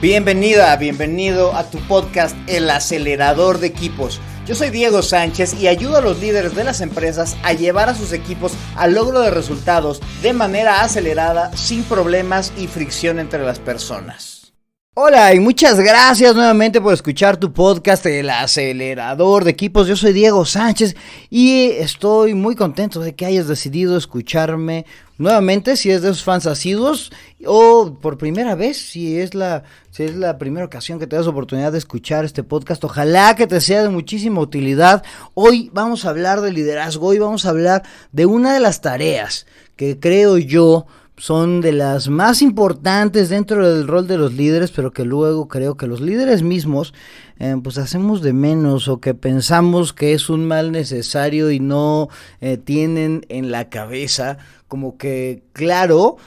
Bienvenido a tu podcast El Acelerador de Equipos. Yo soy Diego Sánchez y ayudo a los líderes de las empresas a llevar a sus equipos al logro de resultados de manera acelerada, sin problemas y fricción entre las personas. Hola y muchas gracias nuevamente por escuchar tu podcast El Acelerador de Equipos. Yo soy Diego Sánchez y estoy muy contento de que hayas decidido escucharme nuevamente, si es de esos fans asiduos o por primera vez, si es la primera ocasión que te das oportunidad de escuchar este podcast. Ojalá que te sea de muchísima utilidad. Hoy vamos a hablar de liderazgo, hoy vamos a hablar de una de las tareas que creo yo son de las más importantes dentro del rol de los líderes, pero que luego creo que los líderes mismos pues hacemos de menos, o que pensamos que es un mal necesario y no tienen en la cabeza como que claro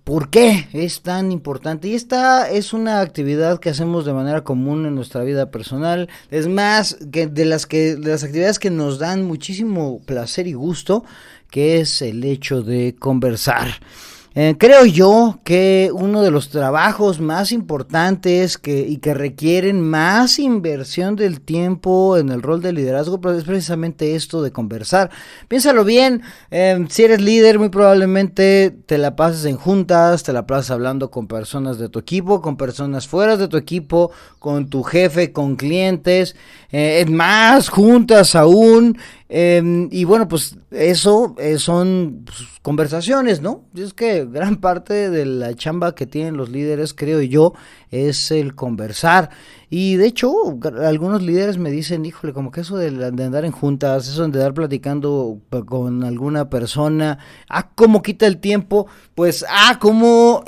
por qué es tan importante. Y esta es una actividad que hacemos de manera común en nuestra vida personal. Es más, que de las actividades que nos dan muchísimo placer y gusto, que es el hecho de conversar. Creo yo que uno de los trabajos más importantes y que requieren más inversión del tiempo en el rol de liderazgo, pero es precisamente esto de conversar. Piénsalo bien, si eres líder muy probablemente te la pases en juntas, te la pasas hablando con personas de tu equipo, con personas fuera de tu equipo, con tu jefe, con clientes, más juntas aún. Y bueno, pues eso son conversaciones, ¿no? Es que gran parte de la chamba que tienen los líderes, creo yo, es el conversar. Y de hecho, algunos líderes me dicen, híjole, como que eso de andar en juntas, eso de andar platicando con alguna persona, cómo quita el tiempo, pues, cómo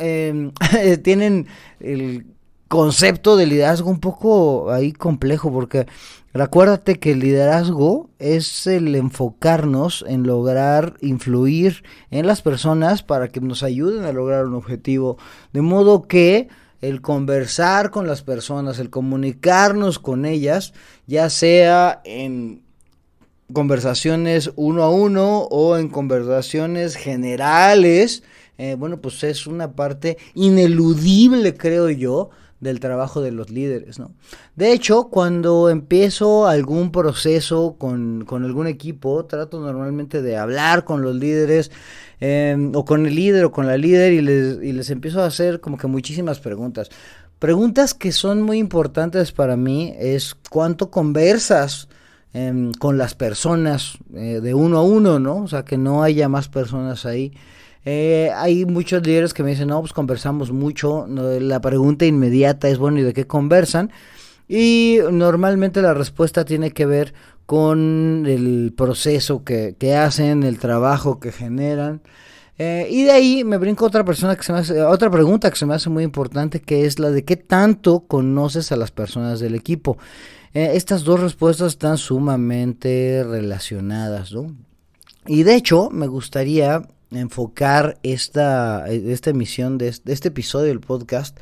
tienen el concepto de liderazgo un poco ahí complejo, porque recuérdate que el liderazgo es el enfocarnos en lograr influir en las personas para que nos ayuden a lograr un objetivo, de modo que el conversar con las personas, el comunicarnos con ellas, ya sea en conversaciones uno a uno o en conversaciones generales, bueno, pues es una parte ineludible, creo yo, del trabajo de los líderes, ¿no? De hecho, cuando empiezo algún proceso con algún equipo, trato normalmente de hablar con los líderes, o con el líder o con la líder, y les empiezo a hacer como que muchísimas preguntas. Preguntas que son muy importantes para mí es cuánto conversas con las personas de uno a uno, ¿no? O sea, que no haya más personas ahí. Hay muchos líderes que me dicen, no, pues conversamos mucho. No, la pregunta inmediata es, bueno, ¿y de qué conversan? Y normalmente la respuesta tiene que ver con el proceso que hacen, el trabajo que generan. Y de ahí me brinco otra pregunta que se me hace muy importante, que es la de qué tanto conoces a las personas del equipo. Estas dos respuestas están sumamente relacionadas, ¿no? Y de hecho, me gustaría enfocar esta emisión de este episodio del podcast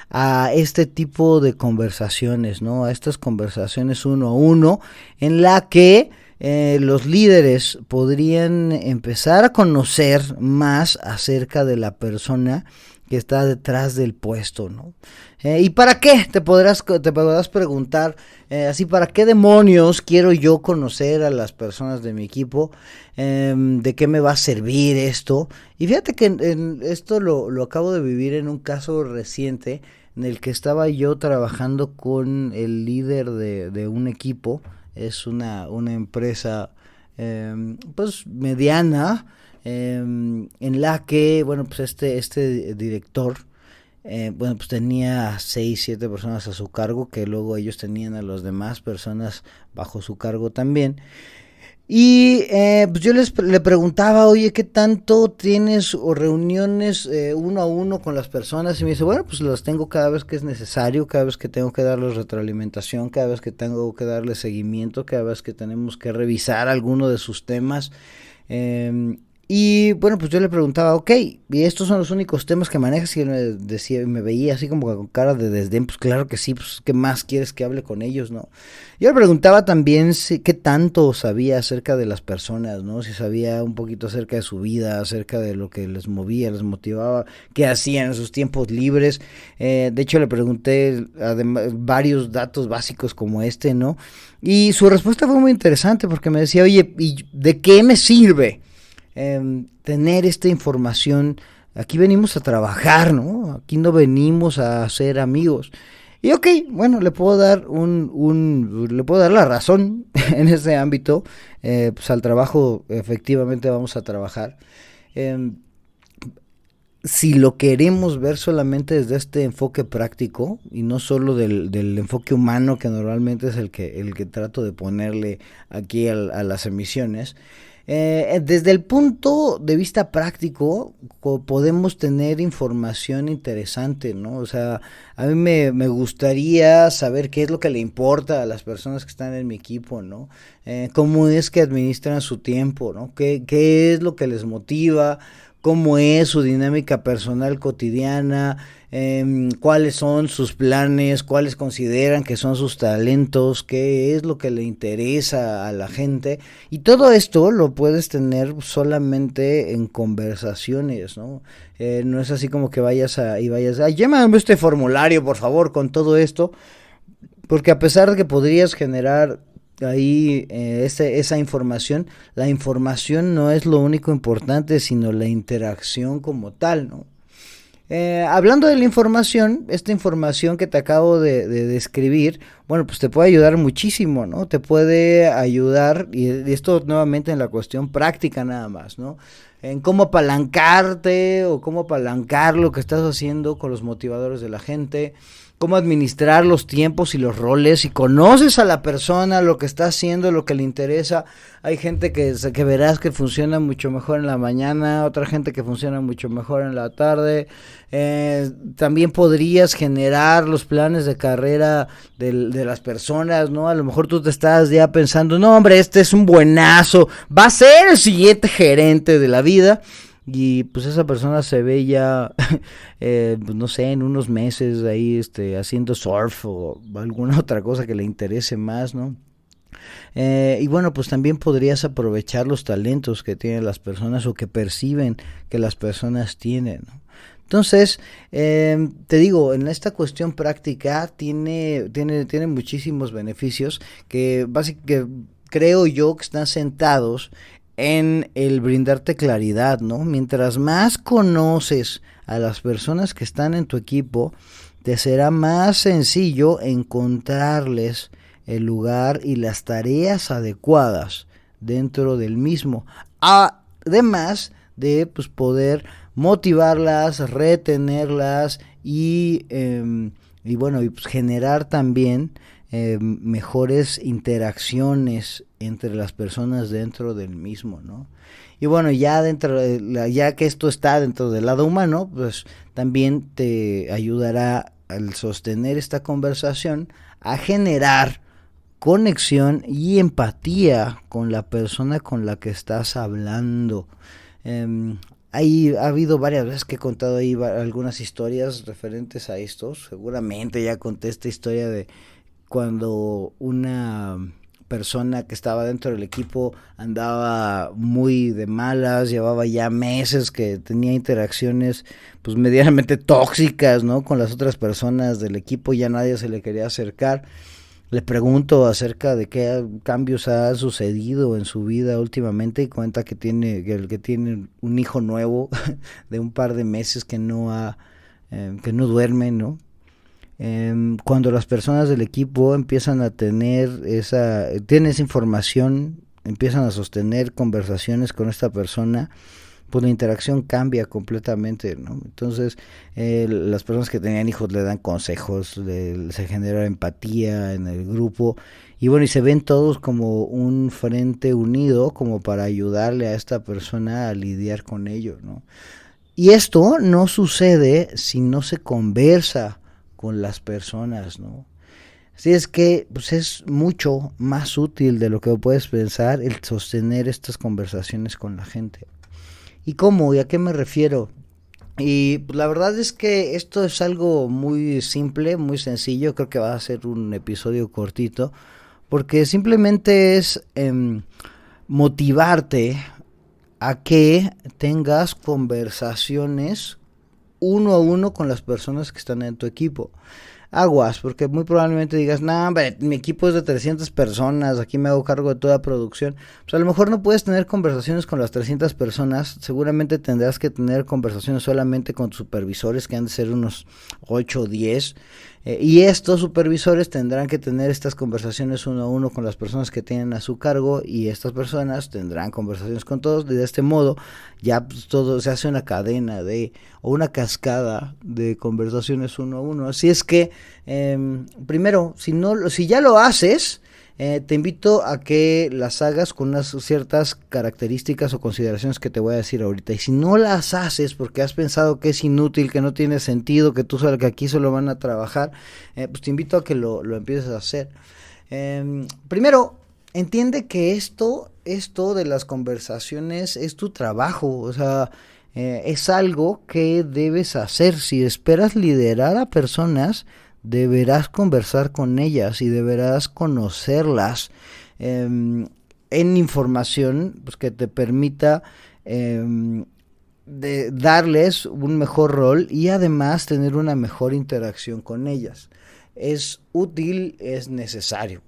a este tipo de conversaciones, ¿no? A estas conversaciones uno a uno, en la que los líderes podrían empezar a conocer más acerca de la persona que está detrás del puesto, ¿no? ¿Y para qué? Te podrás preguntar, así, ¿para qué demonios quiero yo conocer a las personas de mi equipo? ¿De qué me va a servir esto? Y fíjate que esto lo acabo de vivir en un caso reciente, en el que estaba yo trabajando con el líder de un equipo. Es una empresa pues mediana, en la que, bueno, pues este director, bueno, pues tenía 6, 7 personas a su cargo, que luego ellos tenían a las demás personas bajo su cargo también. Y pues yo le preguntaba, oye, ¿qué tanto tienes o reuniones uno a uno con las personas? Y me dice, bueno, pues las tengo cada vez que es necesario, cada vez que tengo que darles retroalimentación, cada vez que tengo que darles seguimiento, cada vez que tenemos que revisar alguno de sus temas. Y bueno, pues yo le preguntaba, ok, ¿y estos son los únicos temas que manejas? Y él me decía, me veía así como con cara de desdén, pues claro que sí, pues ¿qué más quieres que hable con ellos, no? Yo le preguntaba también qué tanto sabía acerca de las personas, ¿no? Si sabía un poquito acerca de su vida, acerca de lo que les movía, les motivaba, qué hacían en sus tiempos libres. De hecho, le pregunté además varios datos básicos como este, ¿no? Y su respuesta fue muy interesante porque me decía, oye, ¿y de qué me sirve tener esta información? Aquí venimos a trabajar, ¿no? Aquí no venimos a hacer amigos. Y ok, bueno, le puedo dar le puedo dar la razón en ese ámbito. Pues al trabajo efectivamente vamos a trabajar. Eh, si lo queremos ver solamente desde este enfoque práctico y no solo del enfoque humano, que normalmente es el que trato de ponerle aquí a las emisiones, desde el punto de vista práctico podemos tener información interesante, ¿no? O sea, a mí me gustaría saber qué es lo que le importa a las personas que están en mi equipo, ¿no? Cómo es que administran su tiempo, ¿no? ¿Qué es lo que les motiva? ¿Cómo es su dinámica personal cotidiana? ¿Cuáles son sus planes? ¿Cuáles consideran que son sus talentos? ¿Qué es lo que le interesa a la gente? Y todo esto lo puedes tener solamente en conversaciones, ¿no? No es así como que vayas llévame este formulario, por favor, con todo esto, porque a pesar de que podrías generar ahí esa información, la información no es lo único importante, sino la interacción como tal, ¿no? Hablando de la información, esta información que te acabo de describir, bueno, pues te puede ayudar muchísimo, ¿no? Te puede ayudar, y esto nuevamente en la cuestión práctica nada más, ¿no? En cómo apalancarte o cómo apalancar lo que estás haciendo con los motivadores de la gente, cómo administrar los tiempos y los roles, si conoces a la persona, lo que está haciendo, lo que le interesa. Hay gente que verás que funciona mucho mejor en la mañana, otra gente que funciona mucho mejor en la tarde. También podrías generar los planes de carrera de las personas, ¿no? A lo mejor tú te estás ya pensando, no hombre, este es un buenazo, va a ser el siguiente gerente de la vida. Y pues esa persona se ve ya, pues no sé, en unos meses ahí haciendo surf o alguna otra cosa que le interese más, ¿no? Y bueno, pues también podrías aprovechar los talentos que tienen las personas o que perciben que las personas tienen, ¿no? Entonces, te digo, en esta cuestión práctica tiene muchísimos beneficios que básicamente creo yo que están sentados en el brindarte claridad, ¿no? Mientras más conoces a las personas que están en tu equipo, te será más sencillo encontrarles el lugar y las tareas adecuadas dentro del mismo. Además de pues, poder motivarlas, retenerlas y bueno, y pues, generar también mejores interacciones entre las personas dentro del mismo, ¿no? Y bueno, ya ya que esto está dentro del lado humano, pues también te ayudará al sostener esta conversación a generar conexión y empatía con la persona con la que estás hablando. Ha habido varias veces que he contado ahí algunas historias referentes a esto. Seguramente ya conté esta historia de cuando una persona que estaba dentro del equipo andaba muy de malas, llevaba ya meses que tenía interacciones pues medianamente tóxicas, ¿no? Con las otras personas del equipo, ya nadie se le quería acercar. Le pregunto acerca de qué cambios ha sucedido en su vida últimamente y cuenta que tiene un hijo nuevo de un par de meses que no duerme, ¿no? Cuando las personas del equipo empiezan a tienen esa información, empiezan a sostener conversaciones con esta persona, pues la interacción cambia completamente, ¿no? Entonces, las personas que tenían hijos le dan consejos, se genera empatía en el grupo y bueno, y se ven todos como un frente unido como para ayudarle a esta persona a lidiar con ello, ¿no? Y esto no sucede si no se conversa con las personas, ¿no? Así es que pues es mucho más útil de lo que puedes pensar el sostener estas conversaciones con la gente. ¿Y cómo? ¿Y a qué me refiero? Y pues, la verdad es que esto es algo muy simple, muy sencillo. Creo que va a ser un episodio cortito, porque simplemente es motivarte a que tengas conversaciones uno a uno con las personas que están en tu equipo. Aguas, porque muy probablemente digas, no, hombre, mi equipo es de 300 personas, aquí me hago cargo de toda producción. Pues a lo mejor no puedes tener conversaciones con las 300 personas, seguramente tendrás que tener conversaciones solamente con tus supervisores, que han de ser unos 8 o 10. Y estos supervisores tendrán que tener estas conversaciones uno a uno con las personas que tienen a su cargo, y estas personas tendrán conversaciones con todos. De este modo ya pues, todo se hace una cadena o una cascada de conversaciones uno a uno. Así es que primero, si ya lo haces, te invito a que las hagas con unas ciertas características o consideraciones que te voy a decir ahorita. Y si no las haces porque has pensado que es inútil, que no tiene sentido, que tú sabes que aquí solo van a trabajar, pues te invito a que lo empieces a hacer. Primero, entiende que esto de las conversaciones es tu trabajo, o sea, es algo que debes hacer. Si esperas liderar a personas, deberás conversar con ellas y deberás conocerlas en información pues, que te permita de darles un mejor rol y además tener una mejor interacción con ellas. Es útil, es necesario.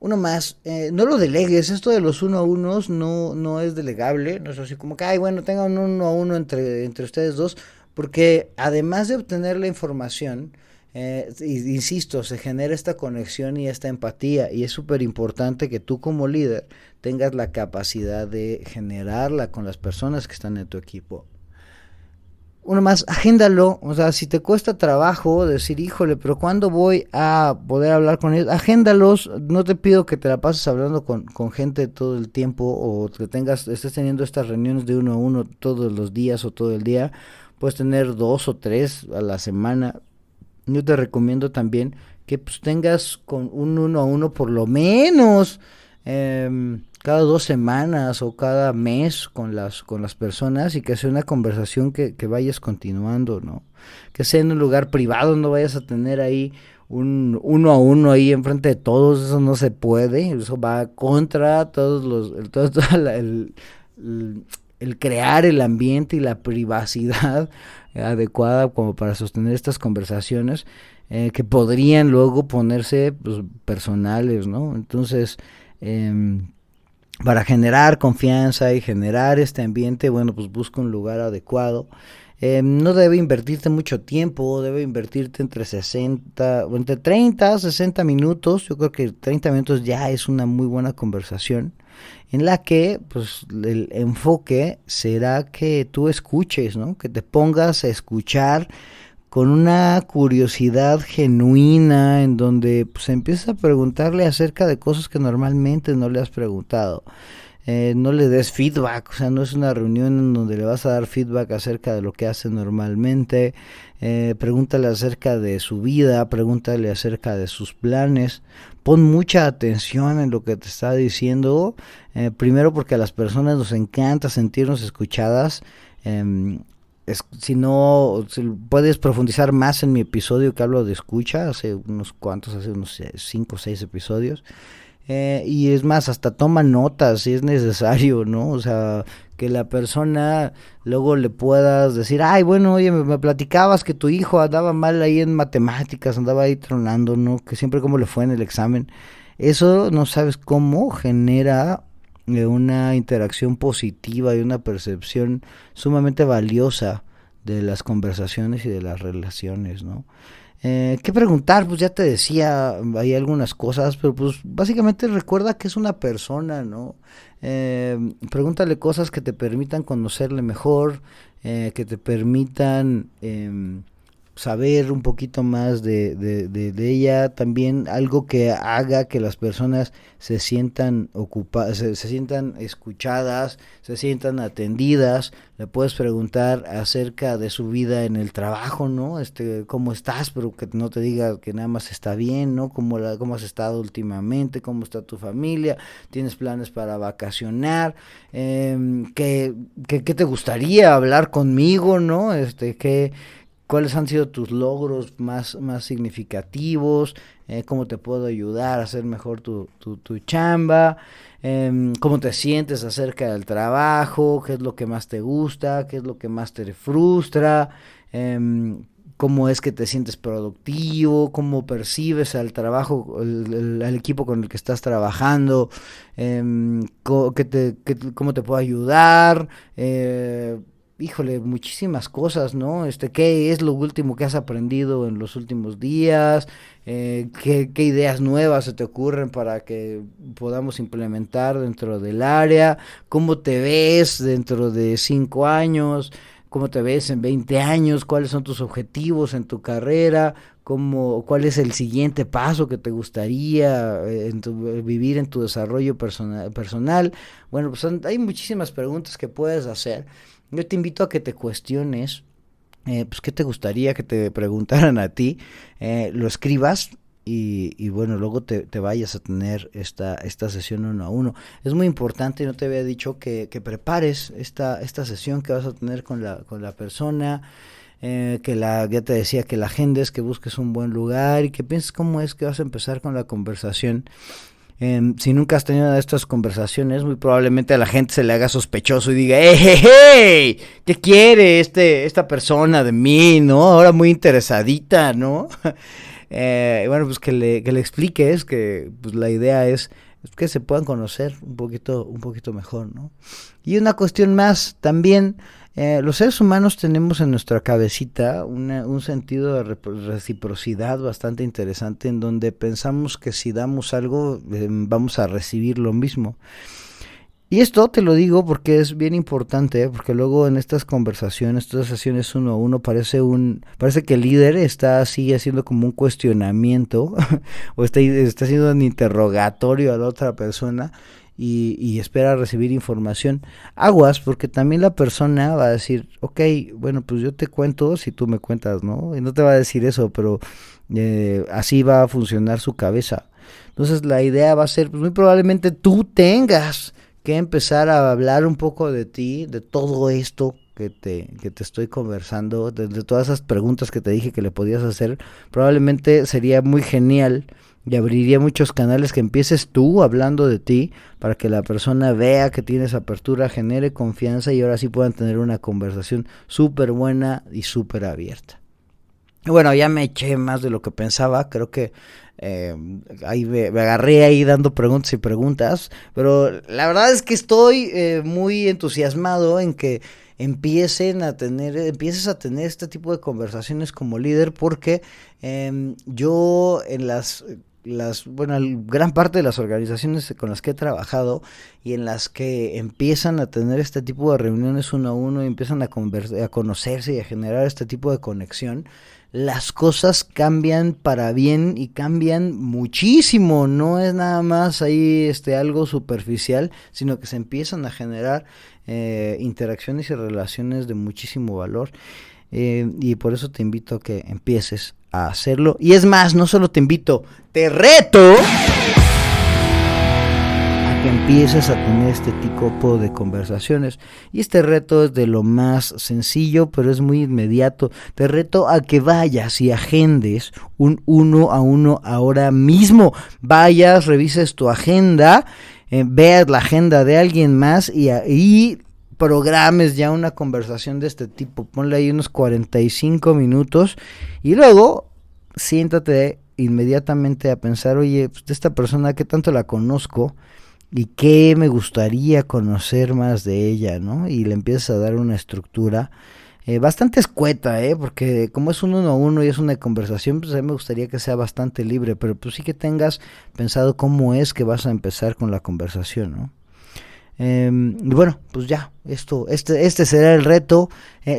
Uno más, no lo delegues. Esto de los uno a unos no es delegable, no es así como que, ay, bueno, tengan un uno a uno entre ustedes dos, porque además de obtener la información, insisto, se genera esta conexión y esta empatía, y es súper importante que tú como líder tengas la capacidad de generarla con las personas que están en tu equipo. Uno más, agéndalo. O sea, si te cuesta trabajo decir, híjole, pero ¿cuándo voy a poder hablar con ellos? Agéndalos. No te pido que te la pases hablando con gente todo el tiempo, o que estés teniendo estas reuniones de uno a uno todos los días o todo el día. Puedes tener 2 o 3 a la semana. Yo te recomiendo también que pues tengas con un uno a uno por lo menos cada 2 semanas o cada mes con las personas, y que sea una conversación que vayas continuando, ¿no? Que sea en un lugar privado, no vayas a tener ahí un uno a uno ahí enfrente de todos. Eso no se puede, eso va contra el crear el ambiente y la privacidad adecuada como para sostener estas conversaciones que podrían luego ponerse pues, personales, ¿no? Entonces, para generar confianza y generar este ambiente, bueno, pues busca un lugar adecuado. No debe invertirte mucho tiempo, debe invertirte entre 30 a 60 minutos. Yo creo que 30 minutos ya es una muy buena conversación, en la que pues el enfoque será que tú escuches, ¿no? Que te pongas a escuchar con una curiosidad genuina, en donde pues empiezas a preguntarle acerca de cosas que normalmente no le has preguntado. No le des feedback, o sea, no es una reunión en donde le vas a dar feedback acerca de lo que hace normalmente. Pregúntale acerca de su vida, pregúntale acerca de sus planes. Pon mucha atención en lo que te está diciendo, primero porque a las personas nos encanta sentirnos escuchadas. Si puedes profundizar más en mi episodio que hablo de escucha, hace unos 5 o 6 episodios. Y es más, hasta toma notas si es necesario, ¿no? O sea, que la persona luego le puedas decir, ay, bueno, oye, me platicabas que tu hijo andaba mal ahí en matemáticas, andaba ahí tronando, ¿no? Que siempre cómo le fue en el examen. Eso no sabes cómo genera una interacción positiva y una percepción sumamente valiosa de las conversaciones y de las relaciones, ¿no? ¿Qué preguntar? Pues ya te decía, hay algunas cosas, pero pues básicamente recuerda que es una persona, ¿no? Pregúntale cosas que te permitan conocerle mejor, que te permitan saber un poquito más de ella, también algo que haga que las personas se sientan ocupadas, se sientan escuchadas, se sientan atendidas. Le puedes preguntar acerca de su vida en el trabajo, ¿no? ¿Cómo estás? Pero que no te diga que nada más está bien, ¿no? ¿Cómo has estado últimamente? ¿Cómo está tu familia? ¿Tienes planes para vacacionar? ¿Qué te gustaría hablar conmigo, ¿no? ¿Cuáles han sido tus logros más significativos? ¿Cómo te puedo ayudar a hacer mejor tu chamba? ¿Cómo te sientes acerca del trabajo? ¿Qué es lo que más te gusta? ¿Qué es lo que más te frustra? ¿Cómo es que te sientes productivo? ¿Cómo percibes al trabajo, al equipo con el que estás trabajando? ¿Cómo te puedo ayudar? Híjole, muchísimas cosas, ¿no? ¿Qué es lo último que has aprendido en los últimos días? ¿Qué ideas nuevas se te ocurren para que podamos implementar dentro del área? ¿Cómo te ves dentro de 5 años? ¿Cómo te ves en 20 años? ¿Cuáles son tus objetivos en tu carrera? ¿Cuál es el siguiente paso que te gustaría vivir en tu desarrollo personal? Bueno, pues hay muchísimas preguntas que puedes hacer. Yo te invito a que te cuestiones, pues qué te gustaría que te preguntaran a ti, lo escribas y bueno, luego te vayas a tener esta sesión 1 a 1. Es muy importante, no te había dicho que prepares esta sesión que vas a tener con la persona, ya te decía que la agendes, que busques un buen lugar y que pienses cómo es que vas a empezar con la conversación. Si nunca has tenido estas conversaciones, muy probablemente a la gente se le haga sospechoso y diga, hey, ¿qué quiere esta persona de mí, no? Ahora muy interesadita, ¿no? Bueno, pues que le expliques que pues la idea es que se puedan conocer un poquito mejor, ¿no? Y una cuestión más, también los seres humanos tenemos en nuestra cabecita un sentido de reciprocidad bastante interesante, en donde pensamos que si damos algo vamos a recibir lo mismo. Y esto te lo digo porque es bien importante, porque luego en estas conversaciones, estas sesiones 1 a 1, parece que el líder sigue haciendo como un cuestionamiento o está haciendo un interrogatorio a la otra persona y espera recibir información. Aguas, porque también la persona va a decir, ok, bueno, pues yo te cuento si tú me cuentas, ¿no? Y no te va a decir eso, pero así va a funcionar su cabeza. Entonces la idea va a ser, pues muy probablemente tú tengas que empezar a hablar un poco de ti, de todo esto que te estoy conversando, de todas esas preguntas que te dije que le podías hacer. Probablemente sería muy genial y abriría muchos canales que empieces tú hablando de ti para que la persona vea que tienes apertura, genere confianza y ahora sí puedan tener una conversación súper buena y súper abierta. Bueno, ya me eché más de lo que pensaba, creo que ahí me agarré ahí dando preguntas, pero la verdad es que estoy muy entusiasmado en que empieces a tener este tipo de conversaciones como líder, porque yo en gran parte de las organizaciones con las que he trabajado y en las que empiezan a tener este tipo de reuniones 1 a 1 y empiezan a conocerse y a generar este tipo de conexión, las cosas cambian para bien y cambian muchísimo. No es nada más ahí algo superficial, sino que se empiezan a generar interacciones y relaciones de muchísimo valor. Y por eso te invito a que empieces a hacerlo. Y es más, no solo te invito, te reto a que empieces a tener este tipo de conversaciones. Y este reto es de lo más sencillo, pero es muy inmediato. Te reto a que vayas y agendes un 1 a 1 ahora mismo. Vayas, revises tu agenda, veas la agenda de alguien más y programes ya una conversación de este tipo. Ponle ahí unos 45 minutos y luego siéntate inmediatamente a pensar, oye, pues de esta persona, ¿qué tanto la conozco? ¿Y qué me gustaría conocer más de ella, ¿no? Y le empiezas a dar una estructura bastante escueta, porque como es un 1 a 1 y es una conversación, pues a mí me gustaría que sea bastante libre, pero pues sí que tengas pensado cómo es que vas a empezar con la conversación, ¿no? Y bueno, pues ya, este será el reto.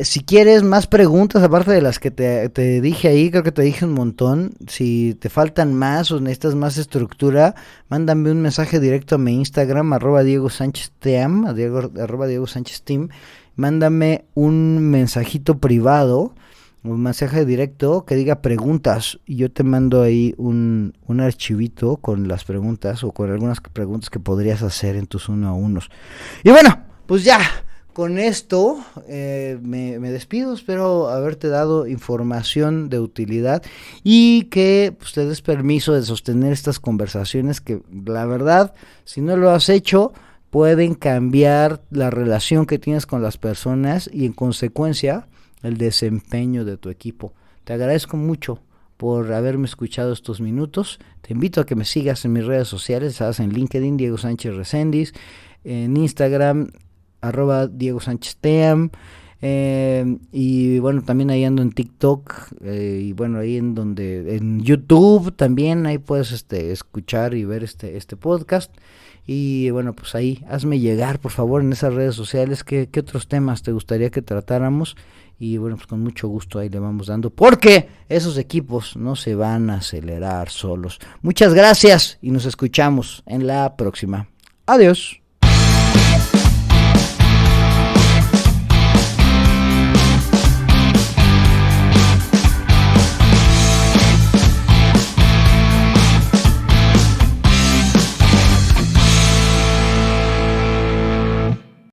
Si quieres más preguntas, aparte de las que te dije ahí, creo que te dije un montón. Si te faltan más o necesitas más estructura, mándame un mensaje directo a mi Instagram, @DiegoSánchezTeam, @DiegoSánchezTeam. Mándame un mensajito privado, un mensaje directo que diga preguntas, y yo te mando ahí un archivito con las preguntas o con algunas preguntas que podrías hacer en tus 1-a-1. Y bueno, pues ya, con esto me despido. Espero haberte dado información de utilidad y que pues, te des permiso de sostener estas conversaciones que la verdad, si no lo has hecho, pueden cambiar la relación que tienes con las personas y en consecuencia el desempeño de tu equipo. Te agradezco mucho por haberme escuchado estos minutos. Te invito a que me sigas en mis redes sociales, estás en LinkedIn, Diego Sánchez Reséndiz, en Instagram, @DiegoSánchezTeam, y bueno, también ahí ando en TikTok, y bueno, ahí en YouTube también, ahí puedes escuchar y ver este podcast. Y bueno, pues ahí hazme llegar, por favor, en esas redes sociales qué otros temas te gustaría que tratáramos. Y bueno, pues con mucho gusto ahí le vamos dando, porque esos equipos no se van a acelerar solos. Muchas gracias y nos escuchamos en la próxima. Adiós.